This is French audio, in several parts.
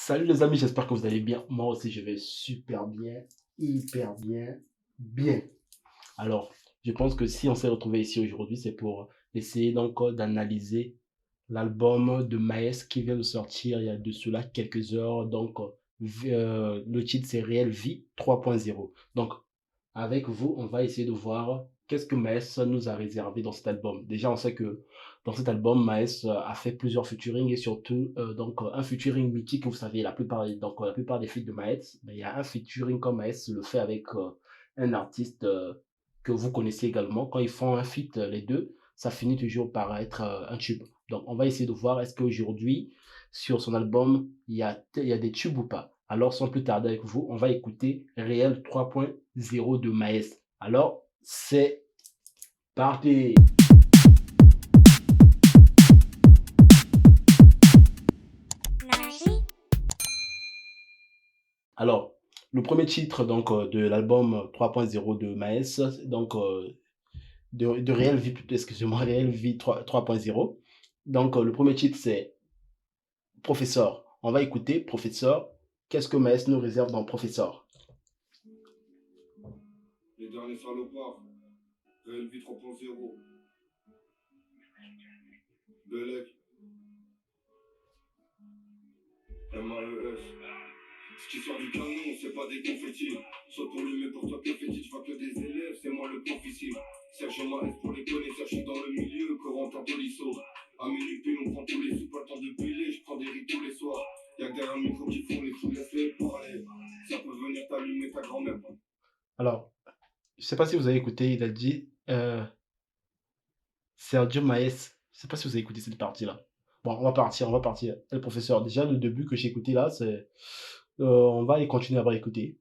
Salut les amis, j'espère que vous allez bien. Moi aussi, je vais super bien, hyper bien, bien. Alors, je pense que si on s'est retrouvé ici aujourd'hui, c'est pour essayer donc d'analyser l'album de Maes qui vient de sortir il y a de cela quelques heures. Donc, le titre c'est Réelle Vie 3.0. Donc, avec vous, on va essayer de voir qu'est-ce que Maes nous a réservé dans cet album. Déjà, on sait que dans cet album, Maes a fait plusieurs featuring et surtout un featuring mythique. Vous savez, la plupart des feats de Maes, ben, il y a un featuring comme Maes le fait avec un artiste que vous connaissez également. Quand ils font un feat, les deux, ça finit toujours par être un tube. Donc, on va essayer de voir est-ce qu'aujourd'hui, sur son album, il y a des tubes ou pas. Alors, sans plus tarder avec vous, on va écouter Réel 3.0 de Maes. Alors, c'est parti. Alors, le premier titre donc de l'album 3.0 de Maes, donc de Réelle Vie, plutôt, excusez-moi, Réelle Vie 3.0. Donc, le premier titre, c'est Professeur. On va écouter Professeur. Qu'est-ce que Maes nous réserve dans Professeur? Les derniers salopards, Réel Vie 3.0, Belek, MAES. Ce qui sort du canon, c'est pas des confettis. Saute pour lui, mais pour toi, que fait-il? Je vois que des élèves, c'est moi le prof ici. Serge Maes pour les connaisseurs, je suis dans le milieu, Corentin Tolisso. À minuit pile, on prend tous les sous, pas le temps de piler, je prends des riz tous les soirs. Y'a que derrière un micro qui font les fous, laisse-les parler. Ça peut venir t'allumer ta grand-mère. Alors, je ne sais pas si vous avez écouté, il a dit Sergio Maes. Je ne sais pas si vous avez écouté cette partie-là. Bon, on va partir, on va partir. Le professeur, déjà, le début que j'ai écouté là, c'est. On va y continuer à écouter.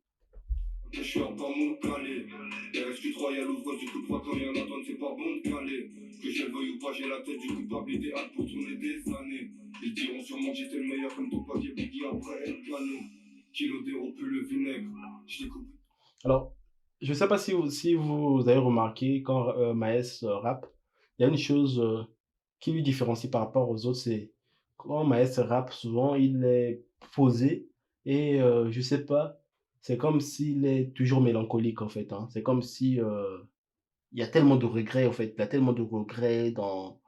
Je suis en temps mon calé. RSQ3, y'a l'ouvre du coup 3 quand y'en a donne, c'est pas bon de caler. Que je le veuille ou pas, j'ai la tête du coupable idéal pour tourner des années. Ils diront sûrement que j'étais le meilleur comme ton papier Biggie après être cané. Kilo d'héros plus le vinaigre. Je découpe. Alors, je ne sais pas si vous avez remarqué quand Maes rappe, il y a une chose qui lui différencie par rapport aux autres, c'est quand Maes rappe, souvent il est posé et je sais pas, c'est comme s'il est toujours mélancolique en fait, hein. C'est comme si il y a tellement de regrets en fait, il y a tellement de regrets dans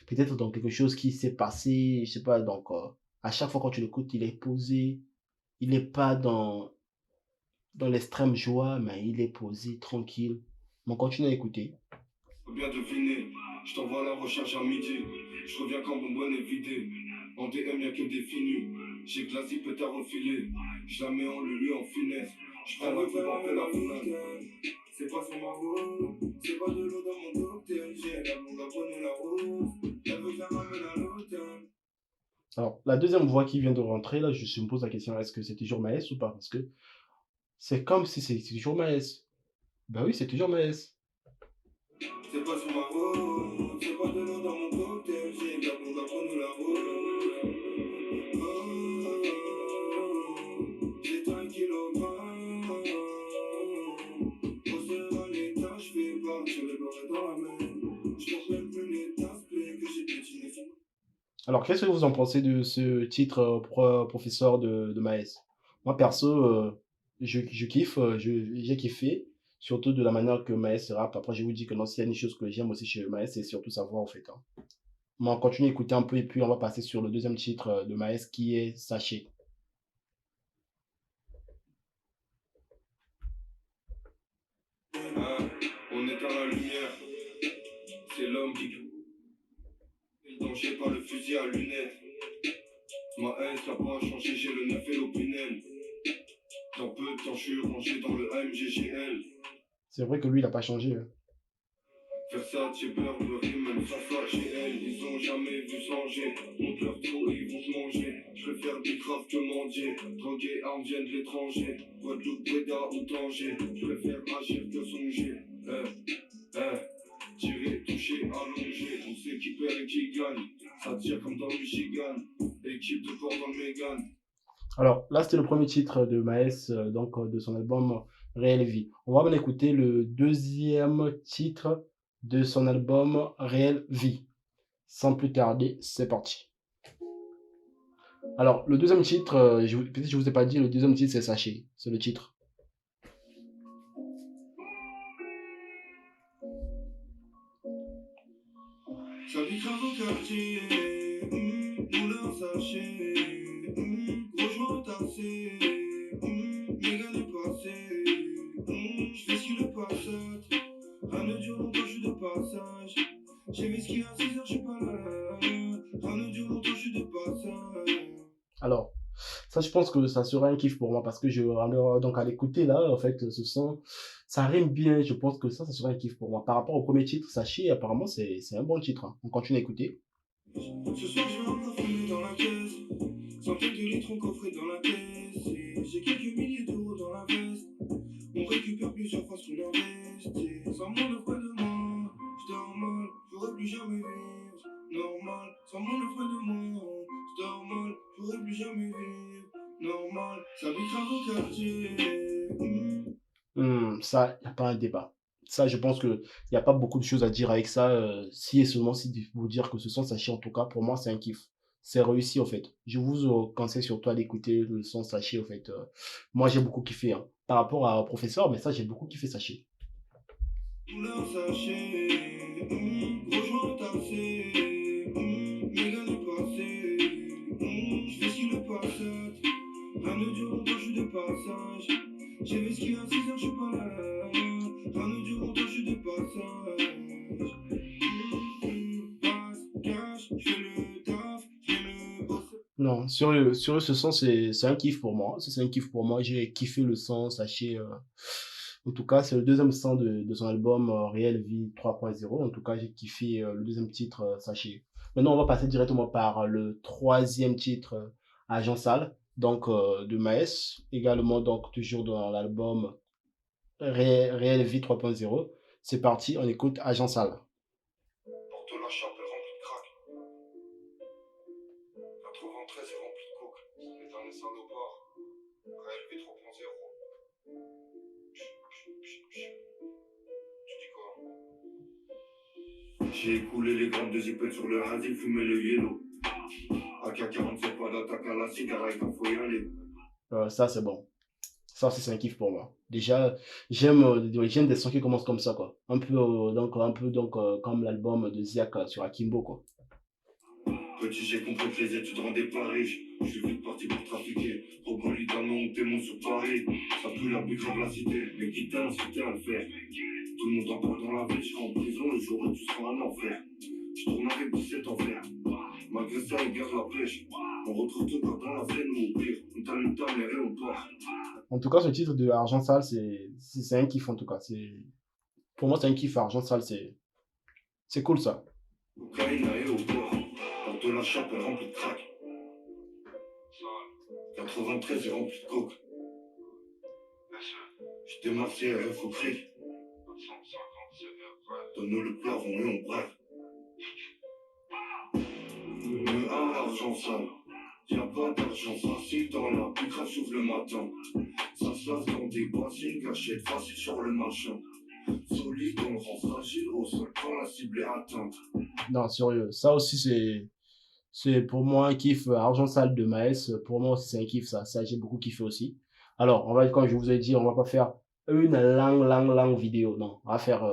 peut-être dans quelque chose qui s'est passé, je sais pas, donc à chaque fois quand tu l'écoutes, il est posé, il n'est pas dans l'extrême joie, mais il est posé, tranquille. Mais on continue à écouter. Faut bien deviner. Je t'envoie à la recherche à midi. Je reviens quand mon bonne est vidé. En DM, y'a que des finis. J'ai glacé peut à refiler. Je la mets en lulu en finesse. Je prends la coupe après la finale. C'est pas sur ma route. C'est pas de l'eau dans mon cocktail. J'ai la blonde à bonne la rose. Elle veut que je la ramène à l'hôtel. Alors, la deuxième voix qui vient de rentrer, là, je me pose la question, est-ce que c'est toujours Maës ou pas? Parce que c'est comme si c'est toujours Maës. Ben oui, c'est toujours Maës. C'est pas sur ma route. C'est pas de l'eau dans mon cocktail. J'ai la blonde à bonne la rose. J'ai un kilogramme. Au seul l'état, je fais partir les barres dans la main. Je porte même plus les tasses que j'ai pétiné sur. Alors, qu'est-ce que vous en pensez de ce titre professeur de Maës? Moi, perso, je kiffe, j'ai kiffé, surtout de la manière que Maës rappe. Après, je vous dis que non, s'il y a une chose que j'aime aussi chez Maës, c'est surtout sa voix, en fait, hein. Mais on continue à écouter un peu et puis on va passer sur le deuxième titre de Maës qui est Sachet. On éteint la lumière. C'est l'homme qui crie. Le danger par le fusil à lunettes. Ma haine, ça n'a pas changé, j'ai le 9 et l'opinel. Dans peu de temps, je suis rangé dans le AMGGL. C'est vrai que lui, il n'a pas changé, hein. Versace, Burberry, même Safa, GL, ils ont jamais vu changer. Monte leur trop et ils vont se manger. Je préfère des graves que mendier. Drogués, armes viennent de l'étranger. Guadeloupe, Breda ou Tanger. Je préfère agir que songer. Tirer, toucher, allonger. On sait qui perd et qui gagne. Ça tire comme dans le Michigan. Équipe de port dans le Mégane. Alors là, c'était le premier titre de Maes, donc de son album Réelle Vie. On va maintenant écouter le deuxième titre de son album Réelle Vie. Sans plus tarder, c'est parti. Alors, le deuxième titre, peut-être que je vous ai pas dit, le deuxième titre, c'est Sachet. C'est le titre. J'habite grave au quartier, moulin sachet, gros joint tassé, méga dépassé, j'fais ce le passage, rien ne dure longtemps, j'suis de passage, j'ai vu ce qu'il y a à 6 heures, j'suis pas là, rien ne dure longtemps, j'suis de passage. Alors, ça, je pense que ça sera un kiff pour moi parce que donc à l'écouter là, en fait, ce son, ça rime bien. Je pense que ça sera un kiff pour moi. Par rapport au premier titre, Sachet, apparemment, c'est un bon titre, hein. On continue à écouter. Ce soir, je vais encore fumer dans la caisse, centaines de litres en coffret dans la caisse, et j'ai quelques milliers d'euros dans la veste. On récupère plusieurs fois ce qu'on investit. Sans mon le frais de moi, j'dors mal, j'aurais plus jamais vivre. Normal, sans mon le frais de moi, j'dors mal, j'aurais plus jamais vivre. Normal, ça vit grave au quartier. Ça, il n'y a pas un débat. Ça, je pense qu'il n'y a pas beaucoup de choses à dire avec ça. Si et seulement si vous dire que ce son Sachet, en tout cas, pour moi, c'est un kiff. C'est réussi, en fait. Je vous conseille surtout à l'écouter, le son Sachet, en fait. Moi, j'ai beaucoup kiffé, hein. Par rapport à Professeur, mais ça, j'ai beaucoup kiffé Sachet. Moulin sachet, gros joint tassé, méga dépassé, j'fais ce le passage, rien ne dure longtemps, j'suis de passage, j'ai vu ce qu'il y a à 6 heures, j'suis pas là, rien ne dure longtemps, j'suis de passage, passe, cash, j'fais le taf, j'fais le boss. Non, sur ce son, c'est un kiff pour moi. Ça, c'est un kiff pour moi. J'ai kiffé le son, sachez. En tout cas, c'est le deuxième son de son album Réel Vie 3.0. En tout cas, j'ai kiffé le deuxième titre, sachez. Maintenant, on va passer directement par le troisième titre, Agent Sale, donc de Maes. Également, donc, toujours dans l'album Réel Vie 3.0. C'est parti, on écoute Agent Sale. Porte la chape, elle remplie de crack. 93 est remplie de coke. Les derniers salopards. Réel V 3.0. Tu dis quoi? J'ai écoulé les grammes de zipette sur le hasi, fumé le yellow. AK-47, pas d'attaque à la cigarette, il faut y aller. Ça, c'est bon. Ça aussi, c'est un kiff pour moi. Déjà, j'aime des sons qui commencent comme ça, quoi. Un peu, comme l'album de Ziak sur Akimbo, quoi. Petit, j'ai compris que les études rendaient pas riche. Je suis vite parti pour trafiquer. Rebond littéralement témoin sur Paris. Ça pue la plus grave la cité. Les guitares incitaient à le faire. Tout le monde en parle dans la ville. Je serai en prison le jour où tu seras en enfer. Je tourne avec 17 en fer. Malgré ça, ils gardent la pêche. On retrouve tout corps dans la veine ou au pire. On t'allume ta mère et on part. En tout cas, ce titre de Argent Sale, c'est un kiff, en tout cas. Pour moi, c'est un kiff. Argent Sale, c'est cool, ça. Cocaïne et au port. Porte la chape est remplie de crack. 93 est rempli de coke. J'étais marqué RF au cric. Donne-nous le plafond et on bref. Le argent sale. Y'a pas d'argent facile dans la plus grave j'ouvre le matin. Ça se lave dans des bassines, gâchette facile sur le machin. Solide, on rend fragile au sol quand la cible est atteinte. Non, sérieux. Ça aussi, c'est pour moi un kiff. Argent Sale de Maes, pour moi aussi, c'est un kiff, ça. Ça, j'ai beaucoup kiffé aussi. Alors, comme je vous ai dit, on va pas faire une longue vidéo. Non, on va faire,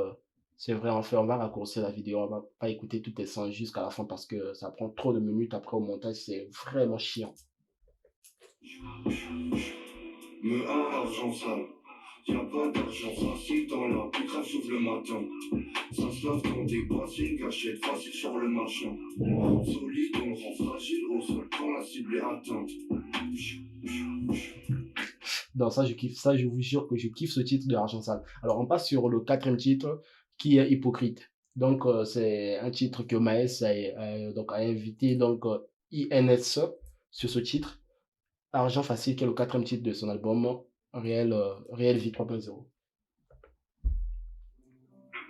c'est vrai, on va raccourcir la vidéo. On va pas écouter toutes les sons jusqu'à la fin parce que ça prend trop de minutes après au montage. C'est vraiment chiant. Me argent sale. Y'a pas d'argent facile dans la plus grave j'ouvre le matin. Ça se lave dans des bassines, gâchette facile sur le machin. Solide, on rend fragile au sol quand la cible est atteinte. Donc ça, je kiffe ça. Je vous jure que je kiffe ce titre de Argent Sale. Alors, on passe sur le quatrième titre qui est Hypocrite. Donc, c'est un titre que Maes a invité INS sur ce titre. Argent Facile, qui est le quatrième titre de son album Réel Vie 3.0. Le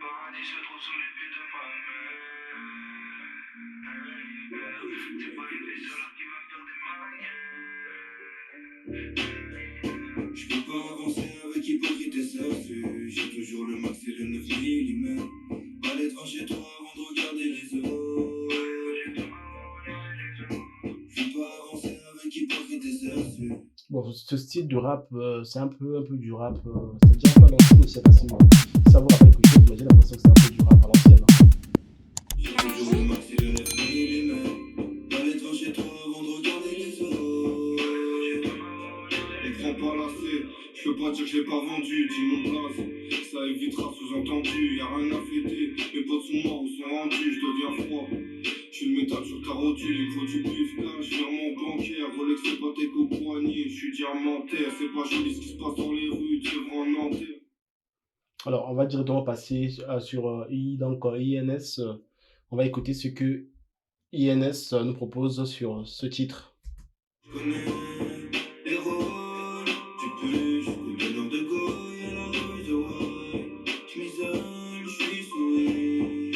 paradis se trouve sous les pieds de ma mère. C'est pas une seule qui va faire des manières. Je peux pas avancer avec hypocrite et surfu. J'ai toujours le max et le 9 mm. Allez devant chez toi avant de regarder les autres. Je peux pas avancer avec Bon, ce style de rap, c'est un peu du rap, c'est déjà pas l'ancienne, je sais pas si ça vous rappelle quelque chose, mais j'ai l'impression que c'est un peu du rap à l'ancienne, hein. J'ai toujours le maxi de 9 mm. Allez devant chez toi avant de regarder les autres. Écran pas lassé, je peux pas dire que je l'ai pas vendu, dis mon place. Ça évitera sous-entendu, y'a rien à fêter. Mes potes sont morts ou sont rendus, je deviens froid. Je suis le métal sur ta rotule, il me faut du bif cash, virement bancaire, Rolex c'est pas tes qu'au poignet, je suis diamantaire, c'est pas joli ce qui se passe dans les rues, tu en Nanterre. Alors, on va directement passer sur INS. On va écouter ce que INS nous propose sur ce titre. Je connais les rôles du plus, le donneur de Goya, la rue de Hawaï. Je m'isole, je suis souris.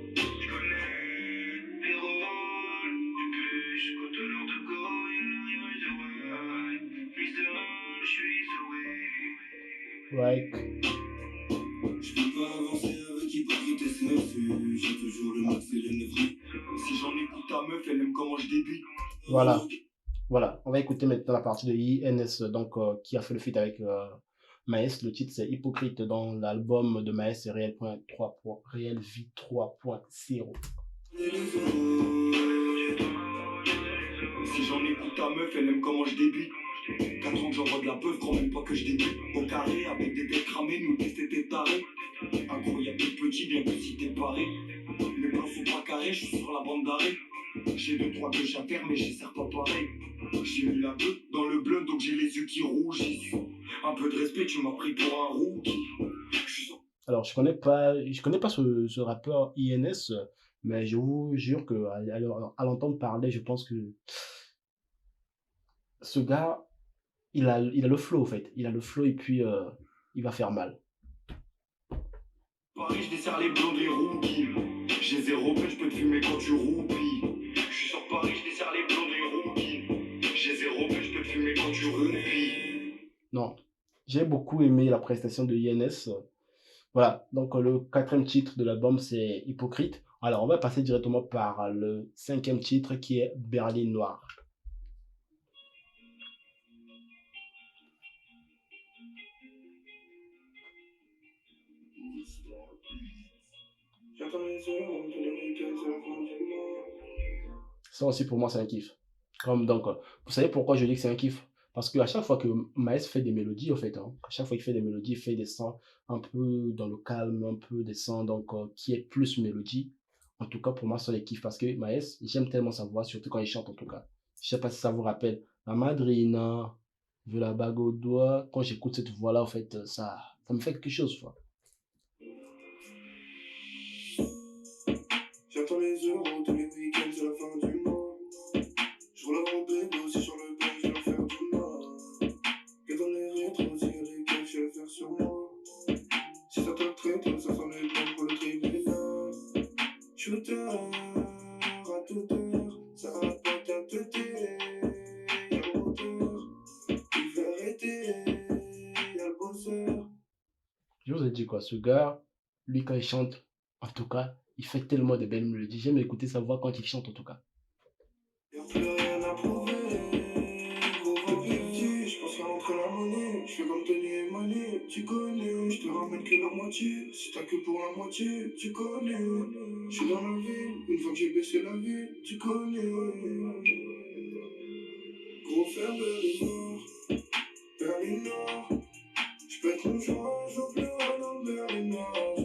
Je connais les rôles du plus, le donneur de Goya, la rue de Hawaï. Je m'isole, je suis souris. Ouais, Je peux pas avancer avec hypocrite et CFU. J'ai toujours le max et le neuf. Si j'en écoute ta meuf, elle aime comment je débute. voilà. Voilà, on va écouter maintenant la partie de INS, donc qui a fait le feat avec Maes. Le titre c'est Hypocrite dans l'album de Maes, Réel Vie 3.0. Si j'en écoute ta meuf, elle aime comment je débute. 4 ans que j'envoie de la peuf, crois même pas que je débute. Au carré, avec des têtes cramées, nous tester tes tarés. Incroyable petit, bien que si t'es paré. Mes plans sont pas carrés, je suis sur la bande d'arrêt. J'ai 2-3 gauches à faire, mais j'y sers pas pareil. J'ai eu la beuh dans le blunt, donc j'ai les yeux qui rougissent. Un peu de respect, tu m'as pris pour un rookie. Alors, je connais pas ce rappeur INS, mais je vous jure que à l'entendre parler, je pense que ce gars, il a le flow, en fait. Il a le flow et puis il va faire mal. Paris, je desserre les blonds des rookies. J'ai 0 paix, je peux te fumer quand tu roupies. Je suis sur Paris, je desserre les blonds des rookies. J'ai 0 paix, je peux te fumer quand tu roupies. Non, j'ai beaucoup aimé la prestation de INS. Voilà, donc le quatrième titre de l'album, c'est Hypocrite. Alors, on va passer directement par le cinquième titre qui est Berlin Noir. J'attends les heures, tous les week-ends, c'est la fin du mois. Ça aussi, pour moi, c'est un kiff. Comme, donc, vous savez pourquoi je dis que c'est un kiff? Parce qu'à chaque fois que Maes fait des mélodies, en fait, hein, à chaque fois qu'il fait des mélodies, il fait des sons un peu dans le calme, un peu des sons donc, qui est plus mélodie. En tout cas, pour moi, c'est les kiffs. Parce que Maes, j'aime tellement sa voix, surtout quand il chante, en tout cas. Je sais pas si ça vous rappelle. La madrina, je la bague au doigt. Quand j'écoute cette voix-là, en fait, ça me fait quelque chose, quoi. J'attends les euros, tous les week-ends, c'est la fin du mois. Je roule en bédo, aussi sur le banc, je vais faire du mal. Et dans les rétros, s'il y a des keufs, je vais le faire sur moi. Si ça te traite, ça sent les plans pour le tribunal. Shooter, à toute heure, ça va pas t'inquiéter. Y'a le moteur, il fait arrêter. Y'a le bosseur. Je vous ai dit quoi, ce gars, lui, quand il chante, en tout cas, il fait tellement de belles mélodies. J'aime écouter sa voix quand il chante, en tout cas. Y'a plus rien à prouver. Gros depuis petit, j'pense qu'à rentrer la monnaie. J'fais comme Tony et Mané, tu connais. J'te ramène que la moitié. Si t'as que pour la moitié, tu connais. J'suis dans la ville, une fois que j'ai baissé la ville, tu connais. Gros fer Berlin Nord. J'pète mon joint, j'ouvre le roi dans Berlin Nord.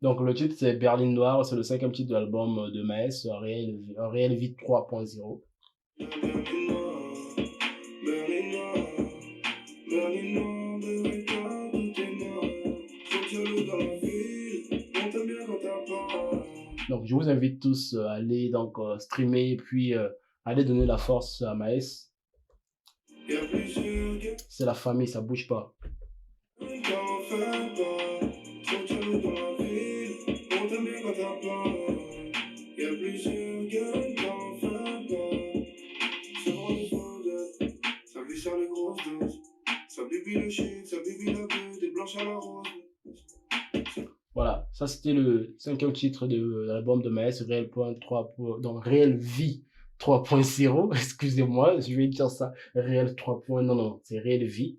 Donc, le titre, c'est Berlin Noir. C'est le cinquième titre de l'album de Maes, Réel Vie 3.0. Donc, je vous invite tous à aller donc, streamer et puis aller donner la force à Maes. C'est la famille, ça bouge pas. Voilà, ça c'était le cinquième titre de l'album de Maes, Réel Vie 3.0, excusez-moi, je vais dire ça, réel 3. Non, non, c'est réel vie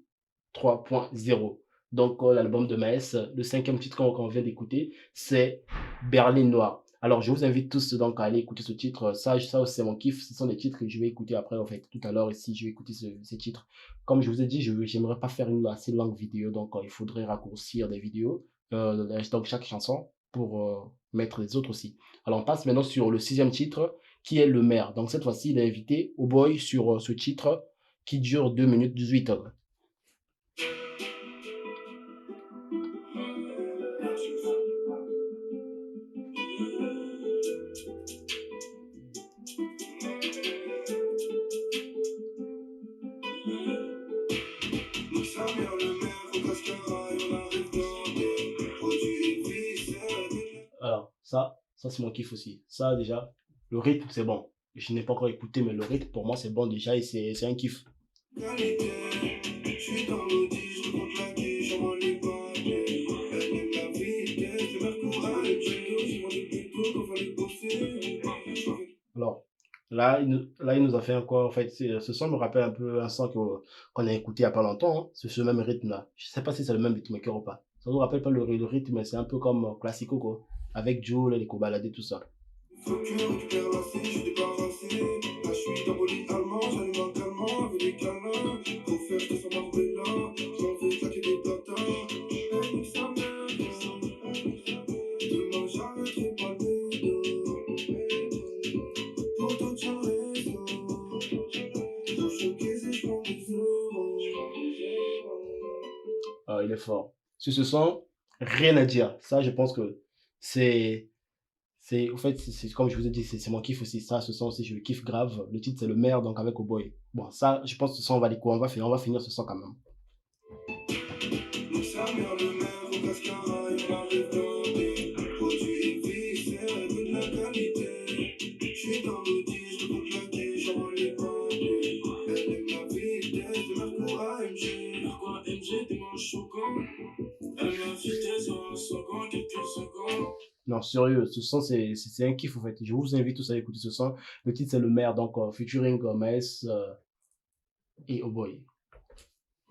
3.0. Donc, l'album de Maes, le cinquième titre qu'on vient d'écouter, c'est Berlin Noir. Alors, je vous invite tous donc à aller écouter ce titre. Ça aussi, c'est mon kiff. Ce sont des titres que je vais écouter après, en fait, tout à l'heure. Ici, je vais écouter ces titres. Comme je vous ai dit, je n'aimerais pas faire une assez longue vidéo, donc il faudrait raccourcir des vidéos, donc chaque chanson, pour mettre les autres aussi. Alors, on passe maintenant sur le sixième titre, qui est Le Maire. Donc, cette fois-ci, il est invité au boy sur ce titre qui dure 2 minutes 18 heures. Alors, ça c'est mon kiff aussi. Ça, déjà, le rythme, c'est bon. Je n'ai pas encore écouté, mais le rythme, pour moi, c'est bon déjà et c'est un kiff. Alors, là, il nous a fait quoi, en fait, ce son me rappelle un peu un son qu'on a écouté il n'y a pas longtemps, hein, c'est ce même rythme-là. Je sais pas si c'est le même beatmaker ou pas. Ça vous rappelle pas le rythme, mais c'est un peu comme Classico, quoi. Avec Joe, les Kobalade, tout ça. Il est fort. Sur ce son, rien à dire. Ça, je pense que c'est en fait, c'est comme je vous ai dit, c'est mon kiff aussi. Ça, ce son aussi, je le kiffe grave. Le titre, c'est Le Maire, donc avec Boy. Bon, ça, je pense que ce son, on va aller quoi? On va finir ce son quand même. Non, sérieux, ce son, c'est un kiff, en fait. Je vous invite tous à écouter ce son. Le titre, c'est Le Maire, donc featuring Maes et Oh Boy.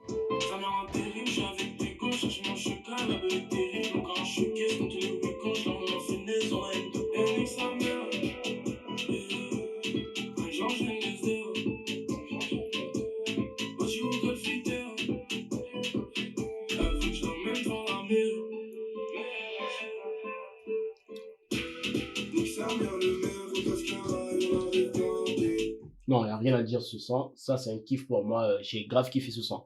Ça m'a terrible, j'ai avec des gauches, je mange chocolat, la belle est terrible, encore un showcase, quand tous les week-ends, je leur mets fait des oreilles de haine et sa mère. J'enchaîne les heures, moi je suis au fitter, elle veut que je l'emmène dans la mer. Non, il n'y a rien à dire sur ce son. Ça, c'est un kiff pour moi. J'ai grave kiffé ce son.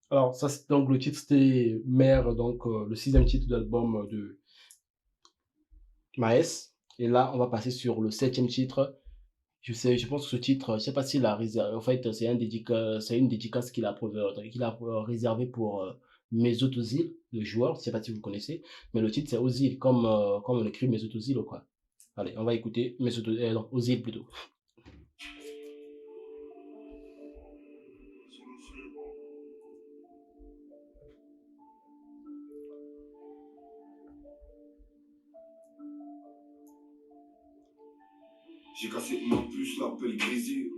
Alors, ça, donc, le titre, c'était Mère, donc le sixième titre de l'album de Maes. Et là, on va passer sur le septième titre. Je pense que ce titre, je sais pas s'il a réservé, en fait, c'est une dédicace qu'il a réservé pour Mesut Özil, le joueur, je sais pas si vous le connaissez, mais le titre c'est Ozil, comme on écrit Mesut Özil, quoi. Allez, on va écouter non, Ozil plutôt. J'ai cassé ma puce, l'appel Grizzly.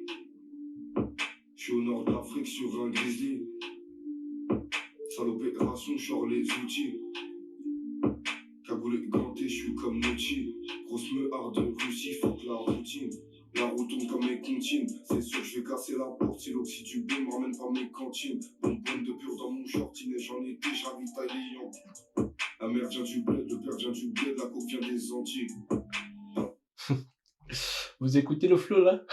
Je suis au nord d'Afrique sur un grizzly. Sale opération, j'sors les outils. Cagoulé ganté, je suis comme Mochi. Grosse meuharde de Russie, fuck la routine. La roue tourne comme mes comptines. C'est sûr, je vais casser la porte. Si l'oxytube me ramène pas mes cantines. Bonbonne de pur dans mon shortinet, j'en ai déjà ravitaillé les la mère vient du bled, le père vient du bled, la coke vient des Antilles. Vous écoutez le flow là?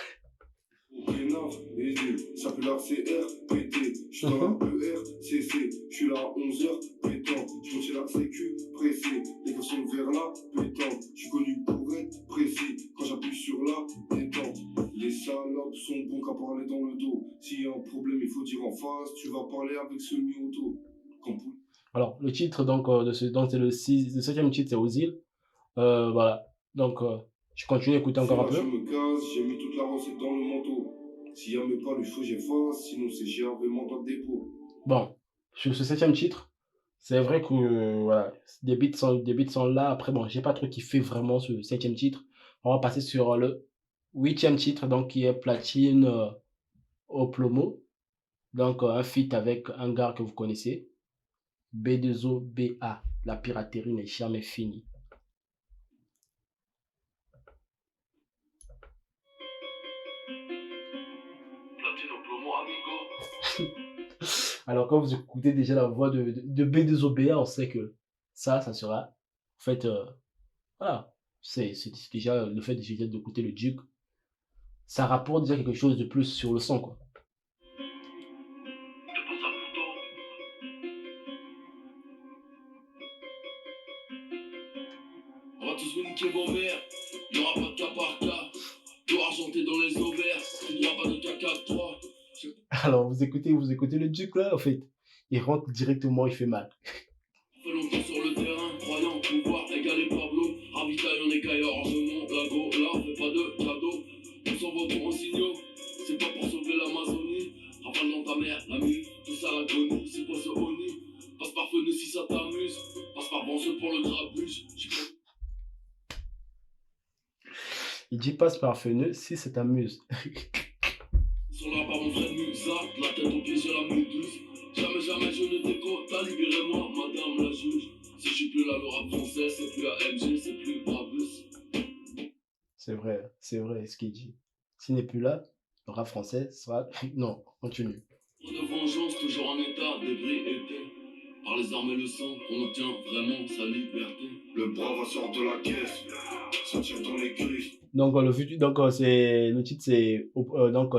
Ça peut la CR, PT, je suis dans la ER, CC, je suis là à 11h, pétant, je me la sécu, pressé, les gars sont vers là, pétant, je suis connu pour être précis, quand j'appuie sur la détente, les salopes sont bons qu'à parler dans le dos, s'il y a un problème il faut dire en face, tu vas parler avec celui auto. Alors, le titre donc, donc c'est le septième titre, c'est Ozil. Voilà, donc je continue à écouter encore un peu. Je me casse, j'ai mis toute la recette dans le manteau. S'il y a même pas le feu, j'efface, sinon c'est GRV mandat de dépôt. Bon, sur ce septième titre, c'est vrai que voilà, des beats sont là. Après, bon, j'ai pas trop kiffé vraiment ce septième titre. On va passer sur le huitième titre, donc qui est Platine au Plomo. Donc, un feat avec un gars que vous connaissez, B2OBA. La piraterie n'est jamais finie. Platine au plomo, amigo. Alors, quand vous écoutez déjà la voix de B2OBA, on sait que ça sera. En fait, voilà. C'est déjà le fait déjà d'écouter le Duke. Ça rapporte déjà quelque chose de plus sur le son, quoi. Je passe un couteau. On va tous vous niquer vos mères. Y'aura pas de cas par cas. Dos argenté dans les ovaires. Tu n'auras pas de cas 4-3. Alors, vous écoutez le Duke là, en fait. Il rentre directement, il fait mal. Fait longtemps sur le terrain, croyant pouvoir égaler Pablo. Ravitaille en écaille ornement, lago, là, fais pas de cadeaux. On s'envoie tout en signaux, c'est pas pour sauver l'Amazonie. Rafale dans ta mère, l'ami, tout ça l'agonie, c'est quoi ce honni? Passe par fenêtre si ça t'amuse, passe par Bonsoir pour le grabuge. Il dit passe par feneux si ça t'amuse. Sur la part mon frère Musa, la tête au pied sur la méduse. Jamais, jamais je ne décote, libérez-moi, madame la juge. Si je suis plus là, le rap français, c'est plus AMG, c'est plus Brabus. C'est vrai ce qu'il dit. S'il n'est plus là, le rap français sera... Non, continue. De vengeance, toujours en état d'ébriété. Par les armes et le sang, on obtient vraiment sa liberté. Le brave sort de la caisse, ça tire dans les cuisses. Donc, le titre,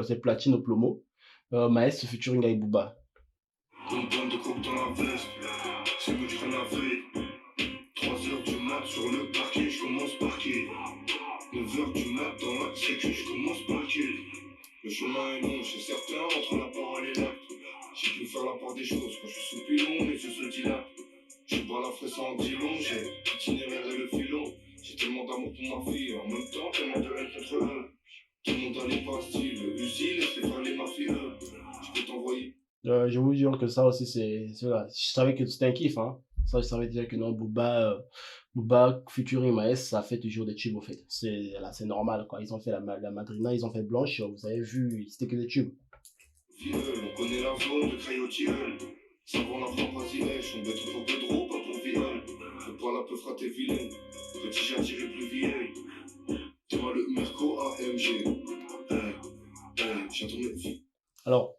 c'est Platine au Plomo. Maes featuring avec Booba. Une bande de coke dans la veste, c'est que je prends la veille. 3h du mat sur le parquet, je commence par qui 9h du mat dans la sécu, je commence par qui Le chemin est long, chez certains, entre la parole et l'acte. J'ai pu faire la part des choses, quand je suis sous pilon, mes yeux se dilatent. Je bois la fraise en dilon, j'ai l'itinéraire et le filon. J'ai tellement d'amour pour ma fille, en même temps tellement de haine contre eux. Tout le monde a les pastilles, le fusil, laisse les faire les mafieux. Je peux t'envoyer. Je vais vous dire que ça aussi, voilà. Je savais que c'était un kiff, hein. Ça, je savais déjà que non, Booba featuring Maes, ça fait toujours des tubes, au fait. C'est normal, quoi. Ils ont fait la Madrina, ils ont fait Blanche, vous avez vu, c'était que des tubes. On connaît la zone de Crayotiel. Savant la frappe à Zilèche, on met trop pour Pedro, pas pour viol. Le poil un peu fraté vilaine, petit j'ai attiré plus vieille. Dis-moi le Merco AMG. J'attends mes filles. Alors,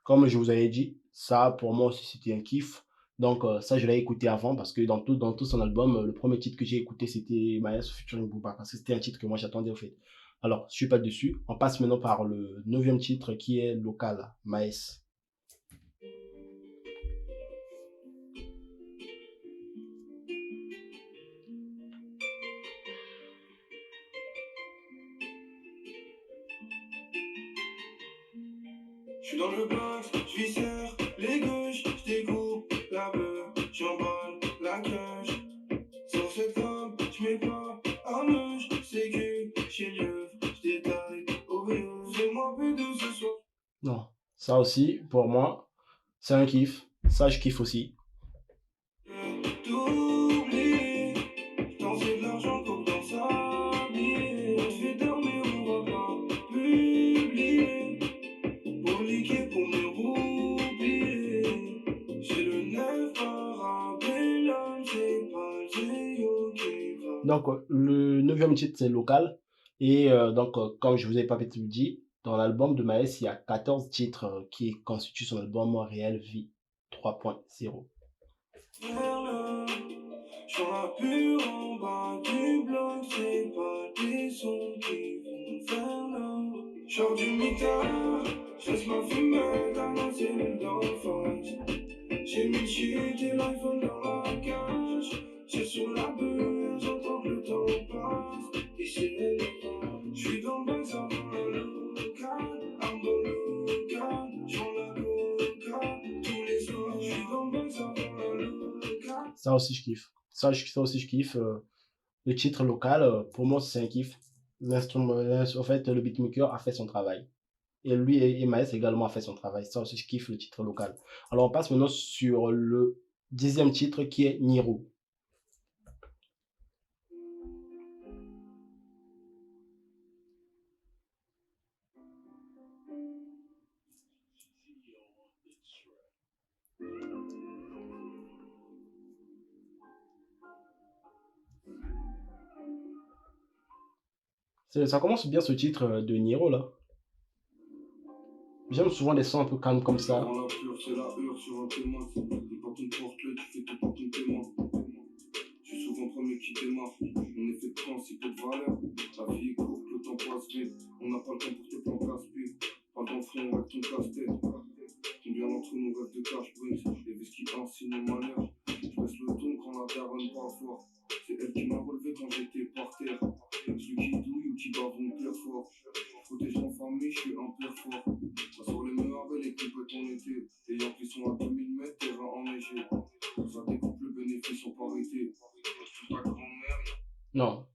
comme je vous avais dit, ça, pour moi aussi, c'était un kiff. Donc, ça, je l'ai écouté avant parce que dans tout son album, le premier titre que j'ai écouté, c'était Maes featuring Booba parce que c'était un titre que moi j'attendais, au fait. Alors, je suis pas dessus. On passe maintenant par le neuvième titre qui est Local, Maes. J'suis dans le box, j'viscère les gauches, j'découpe la beurre, j'emballe la cage. Sur cette table, j'mets pas à meuche, sécu, chez l'œuf, j'détaille au vélo. Fais-moi P2 ce soir. Non, ça aussi, pour moi, c'est un kiff. Ça, je kiffe aussi. T'oublier, danser de l'argent comme dans sa vie. On te fait dormir, on va pas publier. Pour liquer, pour me roublier. J'ai le 9 parabellum, c'est pas le Zéo qui va. Donc, le neuvième titre, c'est Local. Et donc, comme je vous ai pas dit, dans l'album de Maes, il y a 14 titres qui constituent son album Réel Vie 3.0. J'en la pure en bas du bloc, c'est pas des sons qui vont faire l'or. Genre du mitard, je laisse ma fumette dans la cellule d'enfance. J'ai mis le shit et l'iPhone dans la cage. C'est sur la bulle, j'entends que le temps passe. Et c'est le temps, j'suis dans le bain, ça va le local. I'm dans le local, j'en la coca tous les soirs. J'suis dans le bain, ça va le local. Ça aussi, je kiffe. Ça aussi, je kiffe. Le titre Local, pour moi, c'est un kiff. En fait, le beatmaker a fait son travail. Et lui et Maes également a fait son travail. Ça aussi, je kiffe le titre local. Alors, on passe maintenant sur le 10e titre qui est Niro. Ça commence bien ce titre de Niro là. J'aime souvent les sons un peu calmes comme ça. Dans la pure, c'est la heure sur un témoin. Et pas ton portrait, tu fais tout pour ton témoin. Je suis souvent premier qui démarre. On est fait de principe et de valeur. La vie est courte, le temps passe vite. On n'a pas le temps pour tes plans casse-pieds. Pas d'enfant avec ton casse-tête. Combien d'entre nous rêvent de cash prince? Les vis qui insignent nos manœuvres. Je baisse le ton quand la daronne part fort. C'est elle qui m'a relevé quand j'étais par terre. Celui qui douille ou qui bave mon père fort. Protéger en famille, je suis un père fort. Ça sur les meurs avec les coupettes en été. Ayant qui sont à 2000 mètres, terrain enneigé. Ça découpe le bénéfice en parité. Ta grand-mère. Non,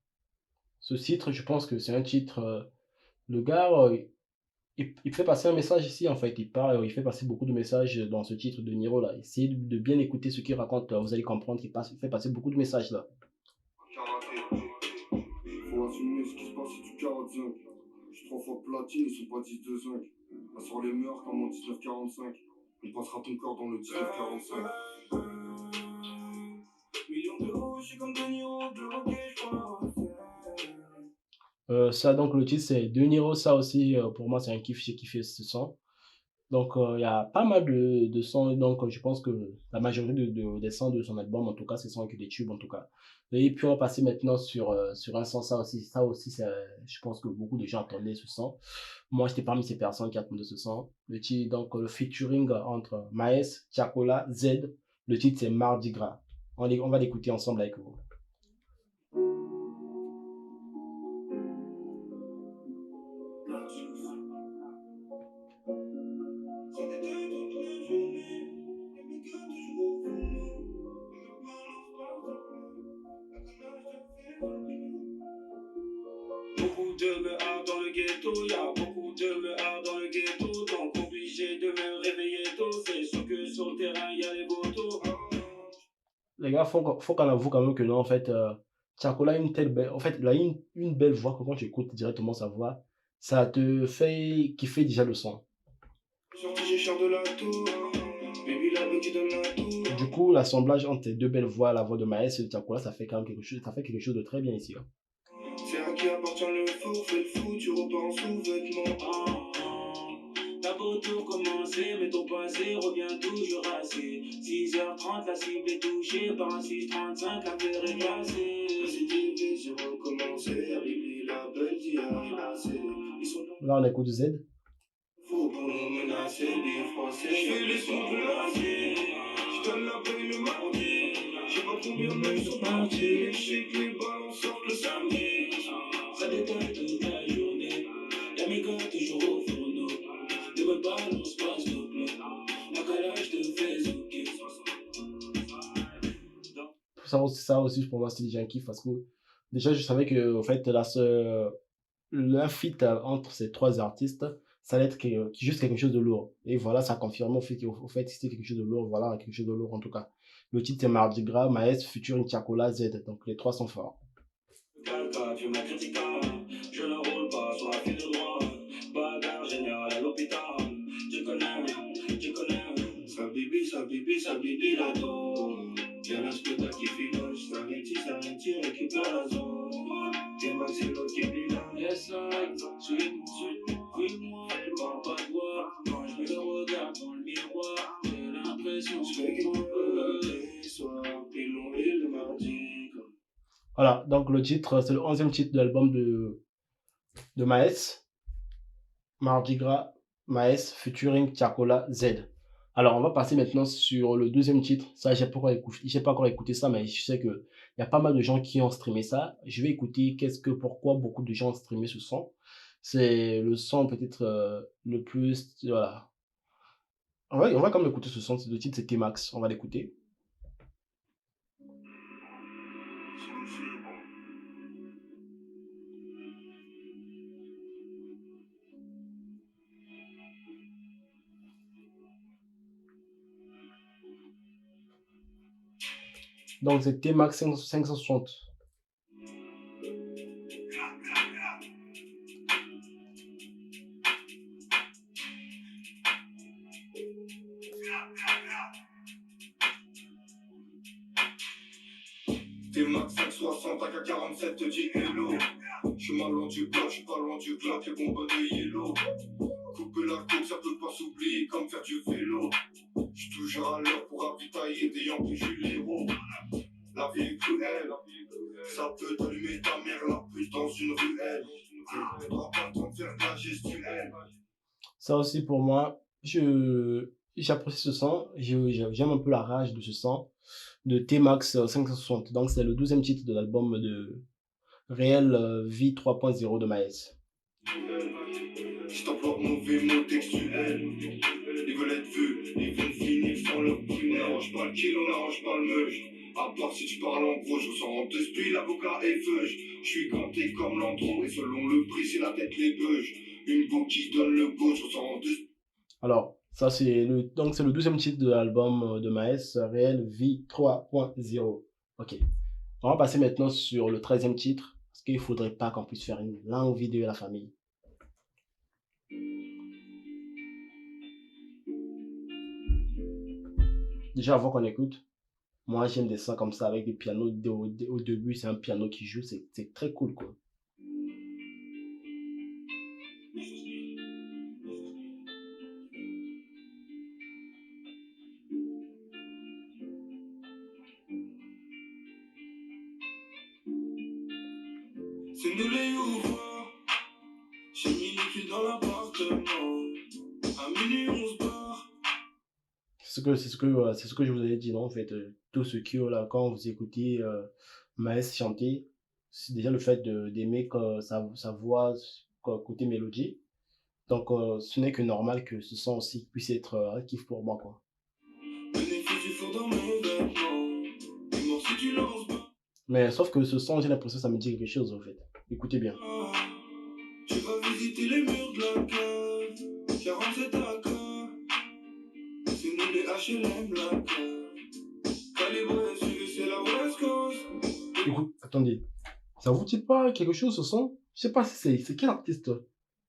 ce titre, je pense que c'est un titre. Le gars, il fait passer un message ici en fait. Il fait passer beaucoup de messages dans ce titre de Niro là. Essayez de bien écouter ce qu'il raconte, vous allez comprendre il fait passer beaucoup de messages là. Faut assumer ce qui se passe si tu carottes zinc. Je suis 3 fois platine, ils sont pas 10 de zinc. Ça sort les meurs comme en 1945. On passera ton corps dans le 1945. Millions d'euros, je suis comme De Niro, bloqué, je prends la recette. Ça donc le titre c'est De Niro, ça aussi pour moi c'est un kiff, j'ai kiffé ce son. Donc il y a pas mal de sons, donc je pense que la majorité des sons de son album, en tout cas, ce sont que des tubes en tout cas. Et puis on va passer maintenant sur un son, ça aussi je pense que beaucoup de gens attendaient ce son. Moi j'étais parmi ces personnes qui attendaient ce son. Le titre, donc le featuring entre Maes, Tiakola, Z, le titre c'est Mardi Gras. On va l'écouter ensemble avec vous. Beaucoup de meurs dans le ghetto, y'a beaucoup de meurs dans le ghetto, donc obligé de me réveiller tôt. C'est sûr que sur le terrain y'a les motos. Les gars, faut qu'on avoue quand même que non, en fait, Tiakola a une telle belle, en fait, il a une belle voix que quand tu écoutes directement sa voix, ça te fait kiffer déjà le son. Sorti, j'ai cher de la tour. Baby, la qui donne la tour. Du coup, l'assemblage entre tes deux belles voix, la voix de Maës et de Tiakola, ça fait quand même quelque chose de très bien ici, hein. C'est à qui appartient le four, fais le fou, tu repars en sous-vêtements. T'as beau tout commencer, mais ton passé revient toujours assis. 6h30, la cible est touchée par un 635, l'affaire est classée. C'est TV, j'ai recommencé, Bibi, la belle qui arrive assez. Ils sont Là, on écoute Z. fous pour nous menacer, des Français. Je fais les sons placés, je donne la paye le mardi. J'ai pas combien de mecs sont partis, je sais que les ballons sortent le samedi. Ça détaille toute la journée, y'a mes gars toujours au fourneau. De bonnes balances passe nos plombs, la calage te fait zouker. Ça aussi, pour moi, c'est déjà un kiff parce que déjà, je savais que, en fait, le feat entre ces trois artistes, ça allait être juste quelque chose de lourd. Et voilà, ça confirme au fait, c'était quelque chose de lourd. Voilà, quelque chose de lourd en tout cas. Le titre c'est Mardi Gras, Maes, Future, Tiakola, Z. Donc les trois sont forts. Calca, tu m'as critiqué, je ne roule pas sur la file de droit. Bagarre générale à l'hôpital, tu connais. Sa bibi, la dos. Y'a l'inspecteur qui filoche, ça récupère la zone. T'es Max, c'est l'autre qui plie là. Yes, I, suis-moi, parle pas de voix. Quand je me regarde dans le miroir, j'ai l'impression que je fais quelque chose. Pilon et le mardi. Voilà, donc le titre, c'est le 11e titre de l'album de Maes. Mardi Gras, Maes, Featuring, Tiakola, Z. Alors, on va passer maintenant sur le deuxième titre. Ça, j'ai pas encore écouté ça, mais je sais que il y a pas mal de gens qui ont streamé ça. Je vais écouter pourquoi beaucoup de gens ont streamé ce son. C'est le son peut-être le plus, voilà. On va quand même écouter ce son. Le titre, c'est T-Max. On va l'écouter. Donc c'est T-Max 560. T'es max 560, AK-47 te dit hello. J'suis mal loin du bloc, j'suis pas loin du bloc, les bombes de yellow. Couper la coupe, ça peut pas s'oublier comme faire du vélo. J'suis toujours à l'heure pour ravitailler des Yankees, j'suis l'héros. La vie est cruelle, ça peut t'allumer ta mère, la pute dans une ruelle. T'auras pas le temps de faire de la gestuelle. Ça aussi pour moi, j'apprécie ce son, j'aime un peu la rage de ce son, de T-Max 560. Donc c'est le 12e titre de l'album de Réel Vie 3.0 de Maes. Je t'emploie mauvais mots textuels. Ils veulent être vus, ils vont finir sans leur prix. On n'arrange pas le kill, on n'arrange pas le meuge. À part si tu parles en gros, je ressens en deux spi, l'avocat est feuge. Je suis ganté comme l'andro, et selon le prix, c'est la tête les beuges. Une go qui donne le go, je ressens en deux spi. Alors, ça c'est le 12e titre de l'album de Maes, Réel Vie 3.0. Ok. On va passer maintenant sur le 13e titre, parce qu'il faudrait pas qu'on puisse faire une longue vidéo à la famille. Déjà, avant qu'on écoute, moi j'aime des sons comme ça avec des pianos. Au début, c'est un piano qui joue, c'est très cool quoi. C'est nous les ouvres. J'ai mis les clés dans l'appartement. À minuit, on se barre. C'est ce que je vous avais dit, non, en fait, tout ce qui là, quand vous écoutez Maes chanter, c'est déjà le fait d'aimer sa voix, côté mélodie. Donc, ce n'est que normal que ce son aussi puisse être un kiff pour moi, quoi. Bénéfice du four dans mes vêtements. Dis-moi si tu lances pas. Mais sauf que ce son, j'ai l'impression que ça me dit quelque chose, en fait. Écoutez bien. Tu vas visiter les murs de la cave. 47 AK. C'est nous les HLM, la cave. Calibré, suivi, c'est la West Coast. Écoute, attendez. Ça vous dit pas quelque chose, ce son? Je sais pas si c'est quel artiste.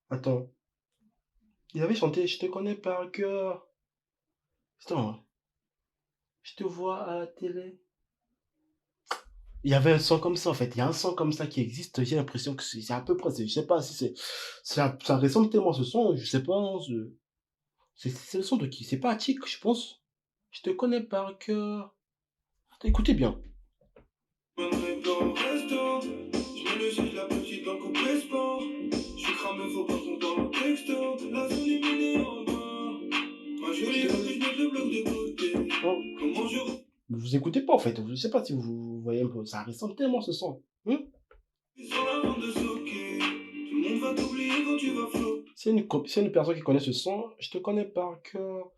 Attends. Il avait chanté Je te connais par cœur. Attends. Je te vois à la télé. Il y avait un son comme ça, en fait. Il y a un son comme ça qui existe. J'ai l'impression que c'est à peu près. Je sais pas si ça ressemble tellement à ce son. Je sais pas. C'est le son de qui? C'est pas Attic, je pense. Je te connais par cœur. Écoutez bien. J'mènerai pas au resto. J'mets le juge, la petite dans le coupé sport. J'suis cramé, faut pas qu'on parle en texto. La zone est minée en bas. Ma jolie, que j'mets le bloc de côté. Oh. Comment je. Vous écoutez pas, en fait. Je sais pas si vous voyez un peu. Ça ressemble tellement à ce son. Sur la bande de soquet. Tout le monde va t'oublier quand tu vas flop. C'est une personne qui connaît ce son. Je te connais par cœur.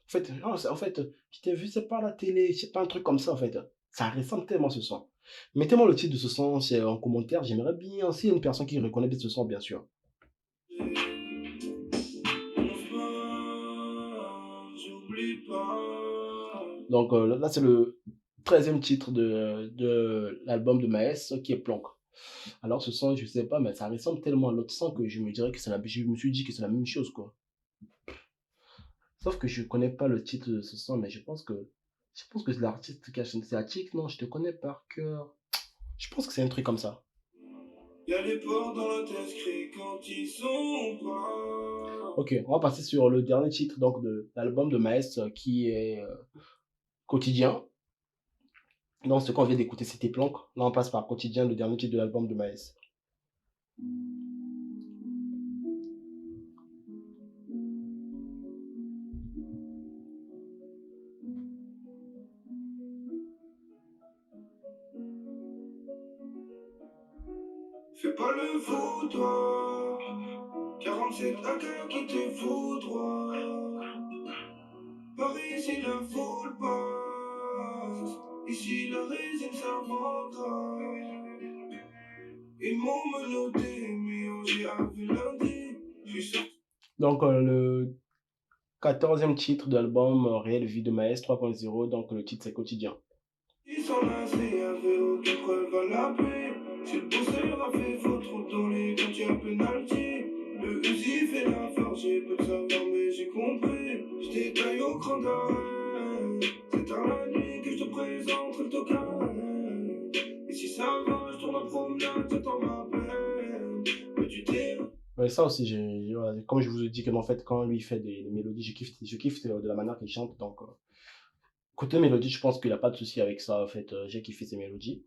En fait, je t'ai vu, c'est pas à la télé. C'est pas un truc comme ça, en fait. Ça ressemble tellement à ce son. Mettez-moi le titre de ce son en commentaire. J'aimerais bien aussi une personne qui reconnaît bien ce son, bien sûr. On se barre, j'oublie pas. Donc là, c'est le 13e titre de l'album de Maes qui est Planck. Alors ce son, je sais pas, mais ça ressemble tellement à l'autre son que je me dirais que je me suis dit que c'est la même chose, quoi. Sauf que je connais pas le titre de ce son, mais je pense que c'est l'artiste qui a chanté. C'est Attic, non, je te connais par cœur. Je pense que c'est un truc comme ça. Y'a les porcs dans la tête crie quand ils sont pas. Ok, on va passer sur le dernier titre donc de l'album de Maes qui est Quotidien. Donc ce qu'on vient d'écouter c'était Planck. Là on passe par Quotidien, le dernier titre de l'album de Maes. Fais pas le fou, toi. 47 AK qui te foudroie. Paris, ici la foule passe. Ici la résine s'inventera. Ils m'ont menotté, mais j'ai vu lundi. Je suis sorti. Donc le 14e titre de l'album Réelle Vie de Maes 3.0, donc le titre c'est Quotidien. Ils sont lancés, avait aucune preuve à l'appui. Si le bosseur a fait faux trou dans les quand tu as penalty. Le Uzi fait la force, j'ai peu de savoir, mais j'ai compris. J'étais taillé au cran d'arrêt. C'est tard la nuit que je te présente le tocan. Et si ça va, je tourne en promenade, j'attends ma peine. Mais tu t'es. Ouais, ça aussi, voilà, comme je vous ai dit que en fait, quand lui il fait des mélodies, je kiffe de la manière qu'il chante. Donc, côté mélodie, je pense qu'il a pas de souci avec ça. En fait, j'ai kiffé ses mélodies.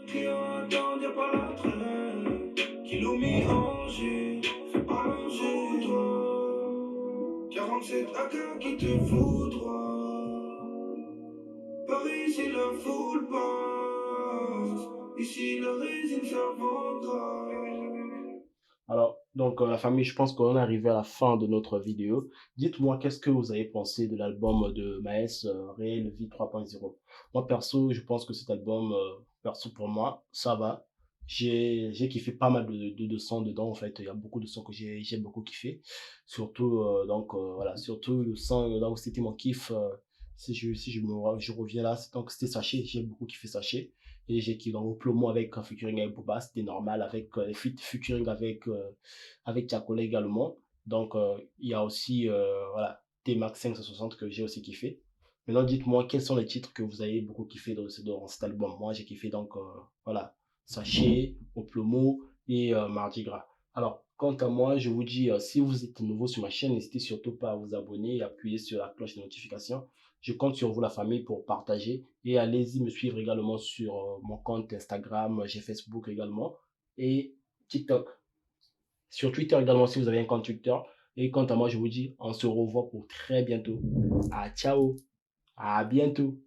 Qui entend, y'a pas la trêve. Kilo mi-rangé, fais pas manger, toi. 47 AK qui te foudroie. Paris, c'est la foule passe. Ici, la résine, ça vendra. Alors, donc, la famille, je pense qu'on est arrivé à la fin de notre vidéo. Dites-moi, qu'est-ce que vous avez pensé de l'album de Maes, Réel Vie 3.0? Moi, perso, je pense que cet album, perso pour moi, ça va. J'ai kiffé pas mal de sons dedans, en fait. Il y a beaucoup de sons que j'ai beaucoup kiffé. Surtout, voilà, surtout le son, là où c'était mon kiff, je reviens là, donc c'était Sachet. J'ai beaucoup kiffé Sachet. Et j'ai kiffé dans Plomo avec featuring avec Booba, c'était normal, avec featuring avec Tiakola également. Donc, il y a aussi, voilà, T-Max 560 que j'ai aussi kiffé. Maintenant, dites-moi quels sont les titres que vous avez beaucoup kiffé dans cet album. Moi, j'ai kiffé donc, voilà, Sachet, Oplomo et Mardi Gras. Alors, quant à moi, je vous dis, si vous êtes nouveau sur ma chaîne, n'hésitez surtout pas à vous abonner et appuyer sur la cloche de notification. Je compte sur vous, la famille, pour partager. Et allez-y me suivre également sur mon compte Instagram, j'ai Facebook également, et TikTok. Sur Twitter également, si vous avez un compte Twitter. Et quant à moi, je vous dis, on se revoit pour très bientôt. Ah, ciao, à bientôt.